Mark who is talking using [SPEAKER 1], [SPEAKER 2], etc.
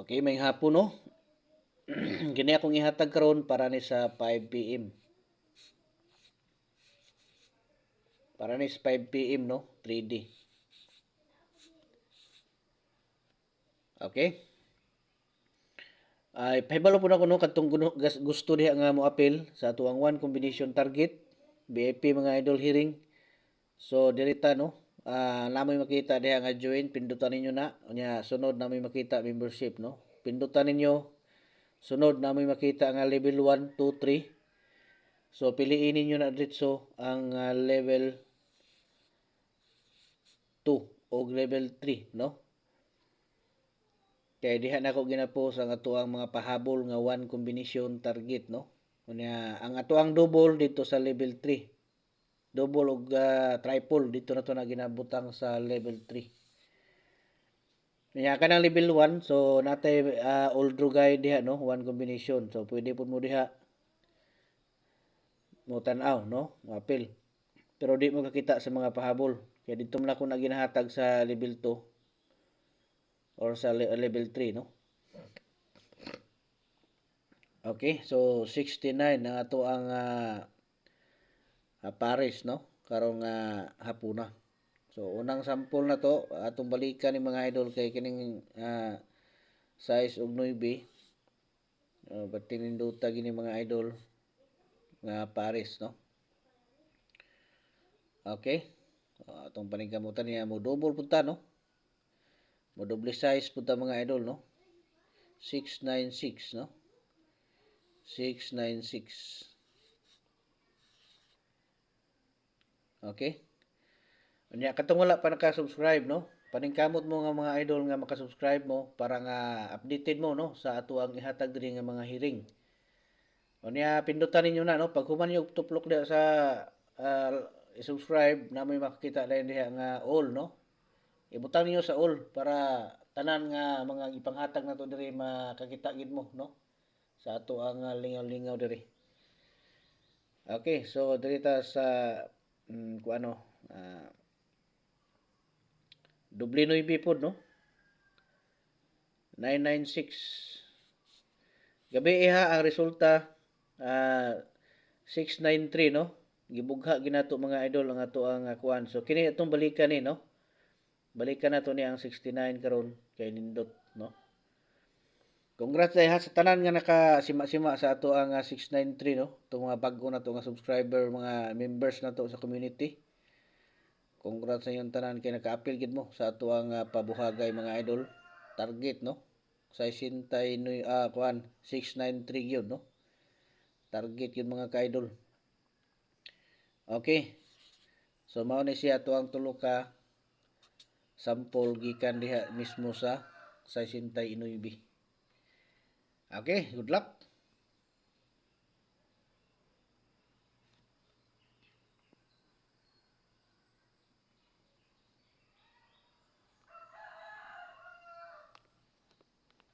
[SPEAKER 1] Okay, may hapon no. Kini akong ihatag karon para ni sa 5 PM. Para ni sa 5 PM no, 3D. Okay? Ay pahibalo po na ko no kadtong gusto diha nga mo appeal sa atuang one combination target BIP mga idol hearing. So dirita no, namoy makita diha nga join, pindutan ninyo na. Unya sunod namoy makita membership no. Pindutan ninyo. Sunod namoy makita nga level 1, 2, 3. So piliin ninyo na diretso ang level 2 o level 3 no. Kaya diha na ako ginapost ang atuang mga pahabol nga one combination target no. Unya ang atuang double dito sa level 3. Double og triple dito na to na ginabutang sa level 3. Unya kanang level 1 so natay all drugay diha no, one combination. So pwede pud mo diha mo tan-aw no, apil. Pero di mo kakita sa mga pahabol. Kaya dito na ako na ginahatag sa level 2 or sa level 3 no. Okay, so 69 na ato ang Paris no, karong hapuna. So unang sample na to atong balikan ni mga idol kay kining size og 9. Ba't tininduta gini mga idol nga Paris no. Okay. Atong paningkamutan niya mo double punta no. Mo double size punta mga idol no. 696 no. 696. Okay? Unya katong wala pa naka-subscribe no. Paningkamot mo nga mga idol nga maka-subscribe mo para nga updated mo no sa ato ang ihatag diri nga mga hearing. Unya pindutan ninyo na no pag human yung tuplok diha sa i-subscribe na may makakita din diha nga all no. Ibutang ninyo sa all para tanan nga mga ipanghatag nato diri makakita gid mo no sa ato ang lingaw-lingaw diri. Okay, so diri ta sa kuano doble 9 pod no. 996. Gabi iha ang resulta 693 no. Gibugha ginato mga idol ang ato ang kuan. So kini atong balikan ni no. Balikan nato ni ang 69 karon kay nindot no. Congrats ha sa tanan nga nakasima-sima sa ato ang 693 no. Itong mga bago na to nga subscriber, mga members na to sa community. Congrats sa inyong tanan kay naka-appeal gid mo sa ato ang pabuhagay mga idol. Target no. Sa sintay kuan 693 gyud no. Target yun mga ka-idol. Okay. So mao ni siya ato ang tulo ka sample gikan diha mismo sa 69. Okay, good luck.